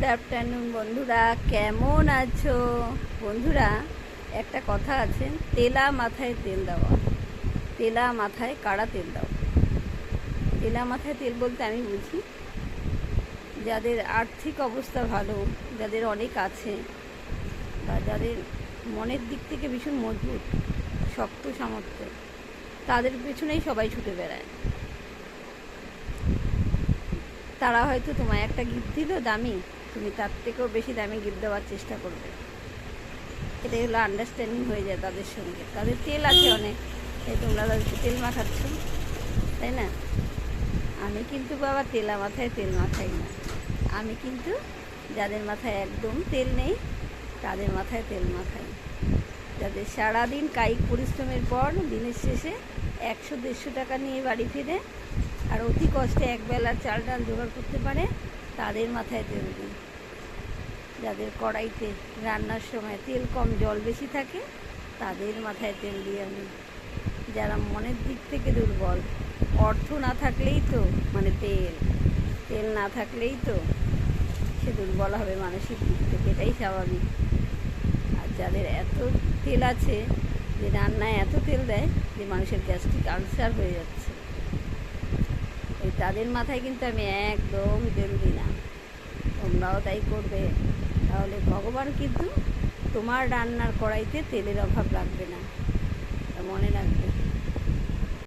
Good afternoon বন্ধুরা, কেমন আছো? বন্ধুরা, একটা কথা আছে, তেলা মাথায় তেল দেওয়া। তেলা মাথায় কাড়া তেল দাও। তেলা মাথায় তেল বলতে আমি বুঝি যাদের আর্থিক অবস্থা ভালো, যাদের অনেক আছে, বা যাদের মনের দিক থেকে ভীষণ মজবুত, শক্ত সামর্থ্য, তাদের পেছনেই সবাই ছুটে বেড়ায়। তারা হয়তো তোমায় একটা গিফট দিল দামি, তুমি তার থেকেও বেশি দামি গিফট দেওয়ার চেষ্টা করবে। এটাই হলো আন্ডারস্ট্যান্ডিং হয়ে যায় তাদের সঙ্গে। তাদের তেল আছে অনেক, তাই তোমরা তাদেরকে তেল মাখাচ্ছ, তাই না? আমি কিন্তু বাবা তেলা মাথায় তেল মাখাই না। আমি কিন্তু যাদের মাথায় একদম তেল নেই তাদের মাথায় তেল মাখাই। যাদের সারাদিন কায়িক পরিশ্রমের পর দিনের শেষে 100-150 টাকা নিয়ে বাড়ি ফিরে আর অতি কষ্টে একবেলার চাল ডাল জোগাড় করতে পারে, তাদের মাথায় তেল দিই। যাদের কড়াইতে রান্নার সময় তেল কম জল বেশি থাকে, তাদের মাথায় তেল দিই আমি। যারা মনের দিক থেকে দুর্বল, অর্থ না থাকলেই তো তেল না থাকলেই তো সে দুর্বল হবে মানসিক দিক থেকে, এটাই স্বাভাবিক। আর যাদের এত তেল আছে যে রান্নায় এত তেল দেয় যে মানুষের গ্যাস্ট্রিক আলসার হয়ে যাচ্ছে, তাদের মাথায় কিন্তু আমি একদম তেল দিই না। তোমরাও তাই করবে, তাহলে ভগবান কিন্তু তোমার রান্নার কড়াইতে তেলের অভাব রাখবে না, মনে রাখবে।